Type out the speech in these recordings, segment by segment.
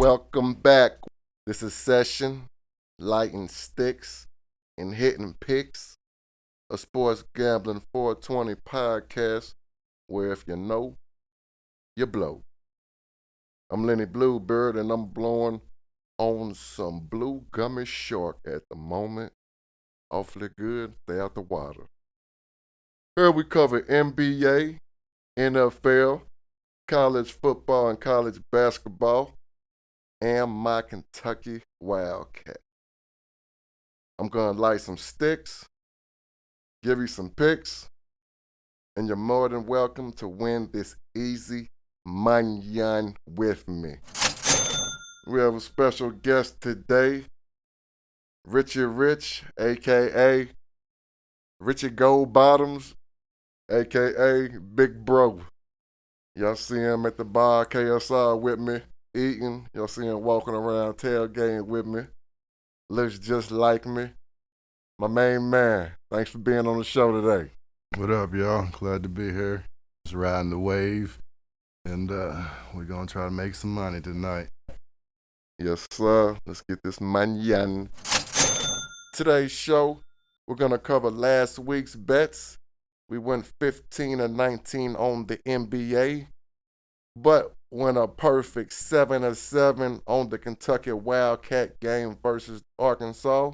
Welcome back. This is SeshN, Lighting Sticks and Hitting Picks, a sports gambling 420 podcast where if you know, you blow. I'm Lenny Bluebeard and I'm blowing on some blue gummy shark at the moment. Awfully good, stay out the water. Here we cover NBA, NFL, college football and college basketball, and my Kentucky Wildcat. I'm going to light some sticks, give you some picks, and you're more than welcome to win this easy MUNYUN with me. We have a special guest today, Richie Rich, a.k.a. Richie GoldBottoms, a.k.a. Big Bro. Y'all see him at the bar KSR with me, eating. Y'all see him walking around tailgating with me. Looks just like me. My main man, thanks for being on the show today. What up, y'all? Glad to be here. Just riding the wave. And we're going to try to make some money tonight. Yes, sir. Let's get this MUNYUN. Today's show, we're going to cover last week's bets. We went 15-19 on the NBA, but went a perfect 7-7 on the Kentucky Wildcat game versus Arkansas,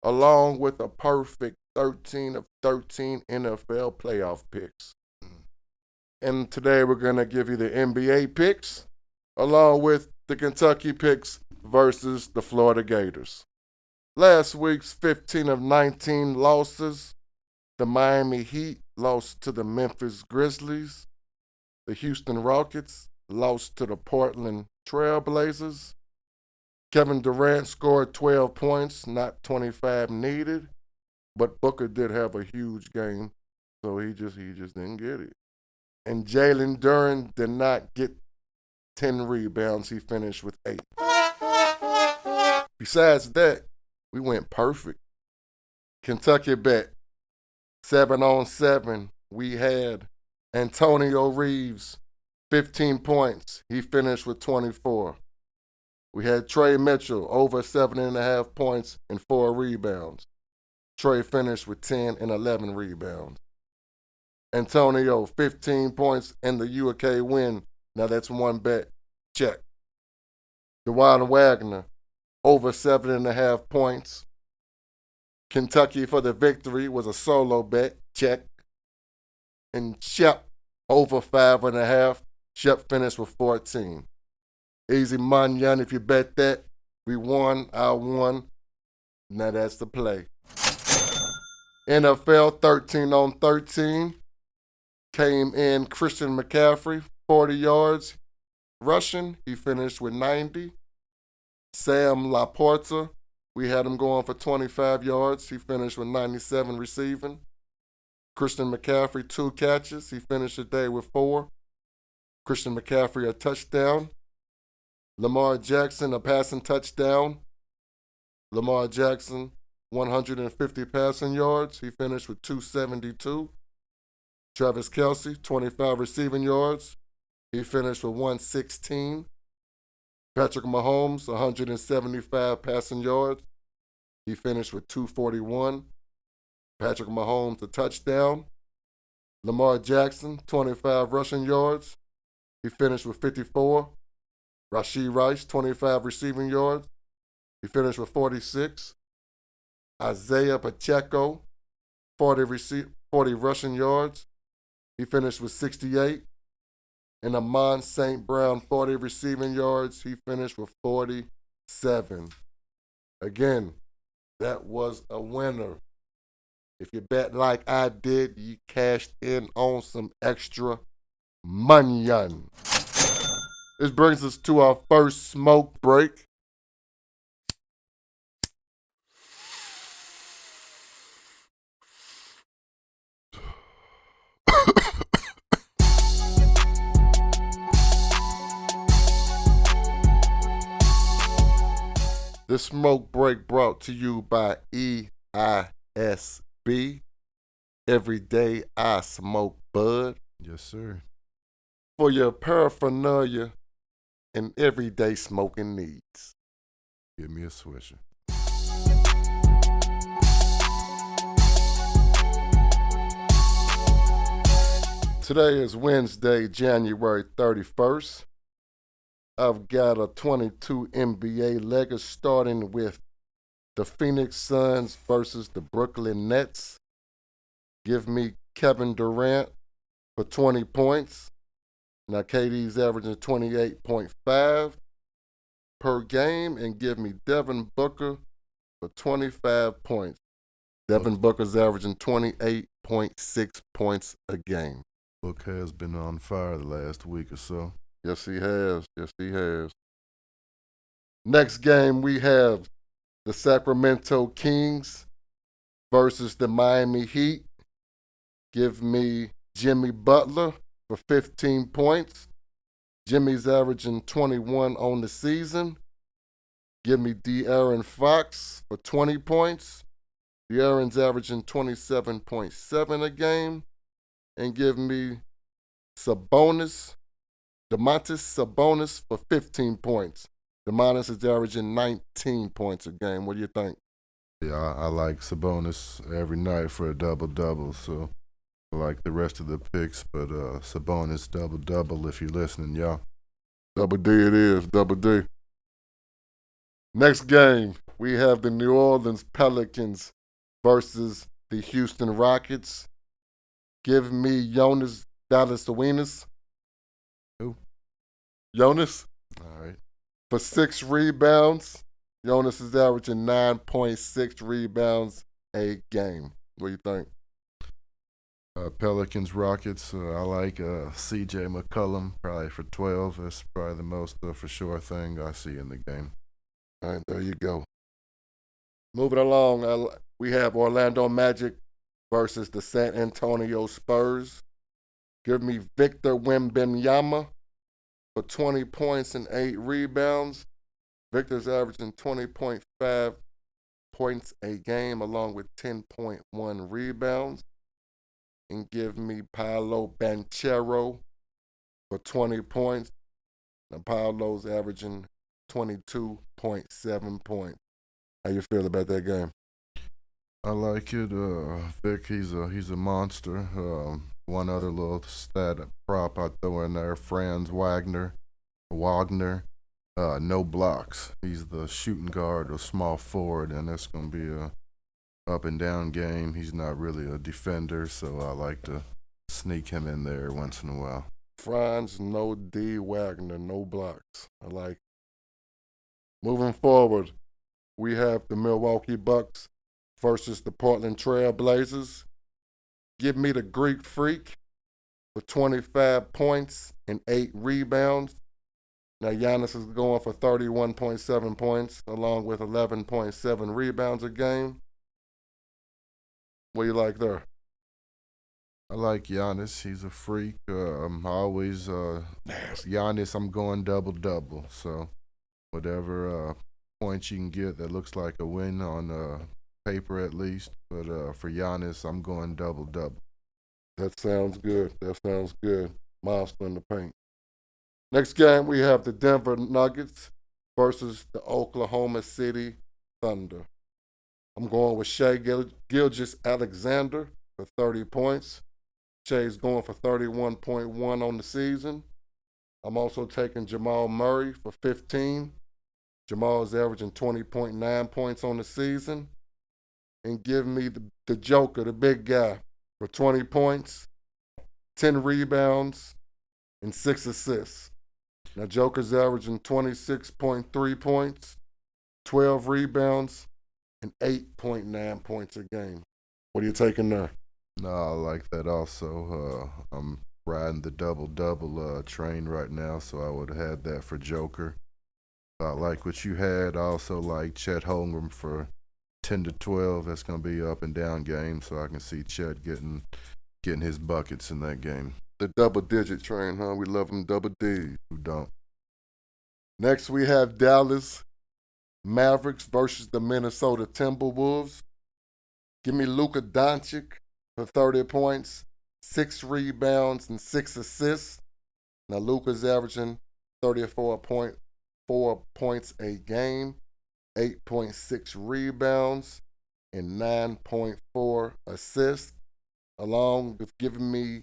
along with a perfect 13-13 NFL playoff picks. And today we're going to give you the NBA picks, along with the Kentucky picks versus the Florida Gators. Last week's 15-19 losses, the Miami Heat lost to the Memphis Grizzlies. The Houston Rockets lost to the Portland Trail Blazers. Kevin Durant scored 12 points, not 25 needed, but Booker did have a huge game, so he just didn't get it. And Jalen Duren did not get 10 rebounds. He finished with 8. Besides that, we went perfect. Kentucky bet 7-on-7. We had Antonio Reeves, 15 points. He finished with 24. We had Trey Mitchell, over 7.5 points and 4 rebounds. Trey finished with 10 and 11 rebounds. Antonio, 15 points and the UofK win. Now that's one bet. Check. DeJuan Wagner, over 7.5 points. Kentucky for the victory was a solo bet. Check. And Shep, over 5.5. Shep finished with 14. Easy MUNYUN if you bet that. We won, I won. Now that's the play. NFL 13-on-13. Came in Christian McCaffrey, 40 yards rushing. He finished with 90. Sam Laporta, we had him going for 25 yards. He finished with 97 receiving. Christian McCaffrey, 2 catches. He finished the day with 4. Christian McCaffrey, a touchdown. Lamar Jackson, a passing touchdown. Lamar Jackson, 150 passing yards. He finished with 272. Travis Kelce, 25 receiving yards. He finished with 116. Patrick Mahomes, 175 passing yards. He finished with 241. Patrick Mahomes, a touchdown. Lamar Jackson, 25 rushing yards. He finished with 54. Rashee Rice, 25 receiving yards. He finished with 46. Isaiah Pacheco, 40 rushing yards. He finished with 68. And Amon St. Brown, 40 receiving yards. He finished with 47. Again, that was a winner. If you bet like I did, you cashed in on some extra MUNYUN. This brings us to our first smoke break. This smoke break brought to you by EISB. Every day I smoke bud. Yes, sir. For your paraphernalia and everyday smoking needs. Give me a swisher. Today is Wednesday, January 31st. I've got a 22 NBA legger starting with the Phoenix Suns versus the Brooklyn Nets. Give me Kevin Durant for 20 points. Now KD's averaging 28.5 per game, and give me Devin Booker for 25 points. Devin Booker's averaging 28.6 points a game. Book has been on fire the last week or so. Yes, he has. Yes, he has. Next game, we have the Sacramento Kings versus the Miami Heat. Give me Jimmy Butler for 15 points. Jimmy's averaging 21 on the season. Give me De'Aaron Fox for 20 points. De'Aaron's averaging 27.7 a game. And give me Domantas Sabonis for 15 points. Domantas is averaging 19 points a game. What do you think? Yeah, I like Sabonis every night for a double-double, so I like the rest of the picks, but Sabonis double-double if you're listening, y'all. Double D it is, double D. Next game, we have the New Orleans Pelicans versus the Houston Rockets. Give me Jonas Valanciunas. Who? Jonas. All right. For 6 rebounds. Jonas is averaging 9.6 rebounds a game. What do you think? Pelicans, Rockets, I like CJ McCollum, probably for 12. That's probably the most for sure thing I see in the game. All right, there you go. Moving along, we have Orlando Magic versus the San Antonio Spurs. Give me Victor Wembanyama for 20 points and 8 rebounds. Victor's averaging 20.5 points a game along with 10.1 rebounds. And give me Paolo Banchero for 20 points. Now Paolo's averaging 22.7 points. How you feel about that game? I like it. Vic, he's a monster. One other little stat prop I throw in there: Franz Wagner, no blocks. He's the shooting guard or small forward, and that's gonna be a up and down game. He's not really a defender, so I like to sneak him in there once in a while. Franz, no D, Wagner, no blocks. I like it. Moving forward, we have the Milwaukee Bucks versus the Portland Trail Blazers. Give me the Greek Freak for 25 points and 8 rebounds. Now Giannis is going for 31.7 points along with 11.7 rebounds a game. What do you like there? I like Giannis. He's a freak. I'm always Giannis. I'm going double-double. So whatever points you can get that looks like a win on paper at least. But for Giannis, I'm going double-double. That sounds good. That sounds good. Monster in the paint. Next game, we have the Denver Nuggets versus the Oklahoma City Thunder. I'm going with Shai Gilgeous-Alexander for 30 points. Shai's going for 31.1 on the season. I'm also taking Jamal Murray for 15. Jamal is averaging 20.9 points on the season. And give me the Joker, the big guy, for 20 points, 10 rebounds, and 6 assists. Now, Joker's averaging 26.3 points, 12 rebounds, and 8.9 points a game. What are you taking there? No, I like that also. I'm riding the double-double train right now, so I would have had that for Joker. I like what you had. I also like Chet Holmgren for 10 to 12. That's going to be up and down game, so I can see Chet getting his buckets in that game. The double-digit train, huh? We love them double D's. Who don't? Next, we have Dallas Mavericks versus the Minnesota Timberwolves. Give me Luka Doncic for 30 points, 6 rebounds, and 6 assists. Now, Luka's averaging 34.4 points a game, 8.6 rebounds, and 9.4 assists, along with giving me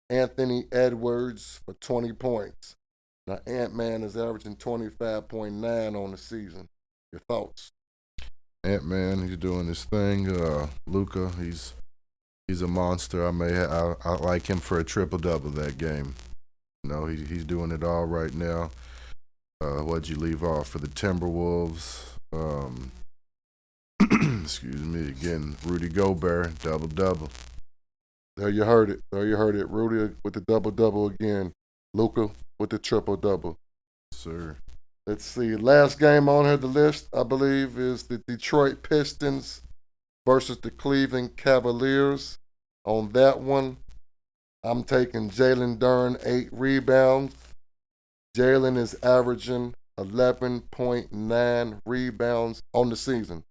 Anthony Edwards for 20 points. Now, Ant-Man is averaging 25.9 on the season. Your thoughts? Ant-Man, he's doing his thing. Luka, he's a monster. I like him for a triple-double that game. You know, he's doing it all right now. What'd you leave off for the Timberwolves? Excuse me again. Rudy Gobert, double-double. There you heard it. Rudy with the double-double again. Luka with the triple-double. Sir. Let's see. Last game on here, the list, I believe, is the Detroit Pistons versus the Cleveland Cavaliers. On that one, I'm taking Jalen Duren, 8 rebounds. Jalen is averaging 11.9 rebounds on the season.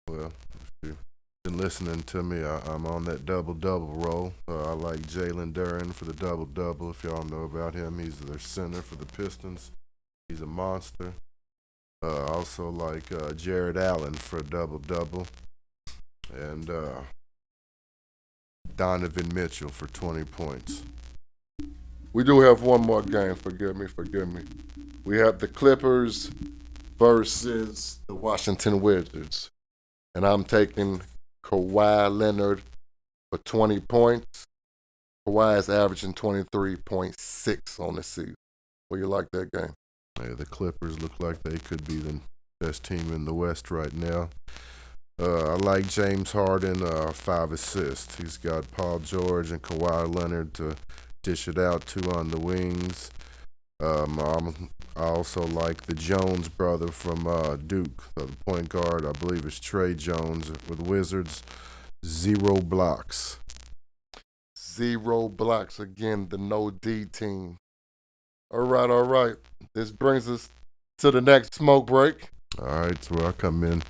Well, if you've been listening to me, I'm on that double-double roll. I like Jalen Duren for the double-double. If y'all know about him, he's their center for the Pistons. He's a monster. Also like Jared Allen for a double-double. And Donovan Mitchell for 20 points. We do have one more game. Forgive me. We have the Clippers versus the Washington Wizards. And I'm taking Kawhi Leonard for 20 points. Kawhi is averaging 23.6 on the season. Well, you like that game? Yeah, the Clippers look like they could be the best team in the West right now. I like James Harden, 5 assists. He's got Paul George and Kawhi Leonard to dish it out to on the wings. I also like the Jones brother from Duke, the point guard. I believe it's Trey Jones with Wizards. 0 blocks. 0 blocks. Again, the no D team. All right. This brings us to the next smoke break. All right, so I come in.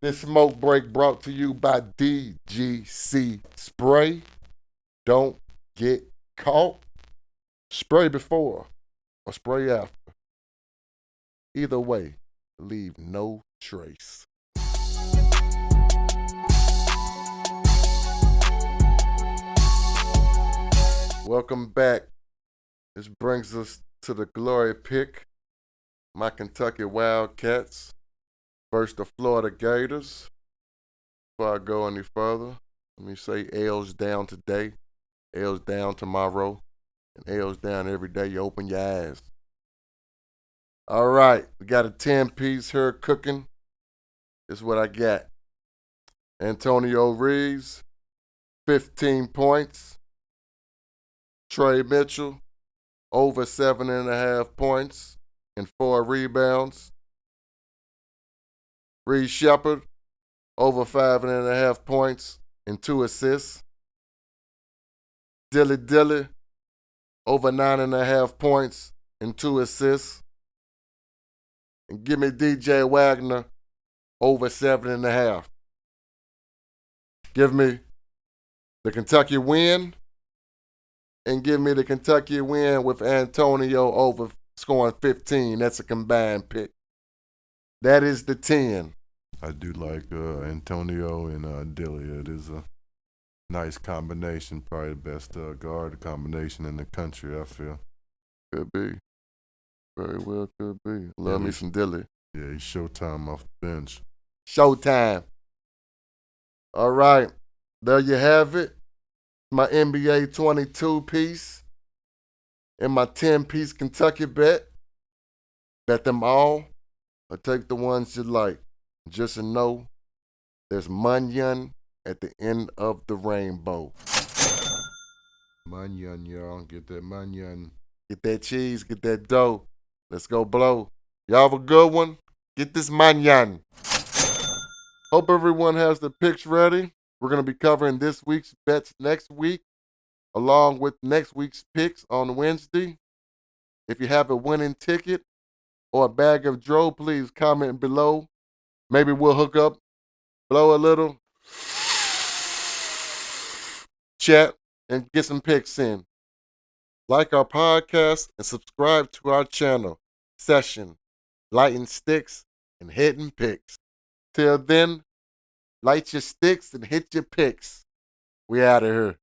This smoke break brought to you by DGC Spray. Don't get caught. Spray before or spray after. Either way, leave no trace. Welcome back. This brings us to the glory pick. My Kentucky Wildcats versus the Florida Gators. Before I go any further, let me say L's down today, L's down tomorrow, and L's down every day you open your eyes. All right, we got a 10-piece here cooking. This is what I got. Antonio Reeves, 15 points. Trey Mitchell, over 7.5 points and 4 rebounds. Reed Shepard, over 5.5 points and 2 assists. Dilly, over 9.5 points and 2 assists. And give me DJ Wagner, over 7.5. Give me the Kentucky win. And give me the Kentucky win with Antonio over scoring 15. That's a combined pick. That is the 10. I do like Antonio and Dilly. It is a nice combination. Probably the best guard combination in the country, I feel. Could be. Very well could be. Love me some Dilly. Yeah, he's Showtime off the bench. Showtime. All right. There you have it. My NBA 22 piece and my 10-piece Kentucky bet. Bet them all or take the ones you like. Just to know there's MUNYUN at the end of the rainbow. MUNYUN, y'all. Get that MUNYUN. Get that cheese, get that dough. Let's go blow. Y'all have a good one. Get this MUNYUN. Hope everyone has the picks ready. We're going to be covering this week's bets next week, along with next week's picks on Wednesday. If you have a winning ticket or a bag of dro, please comment below. Maybe we'll hook up, blow a little, chat, and get some picks in. Like our podcast and subscribe to our channel, SeshN, Lighting Sticks and Hitting Picks. Till then, light your sticks and hit your picks. We out of here.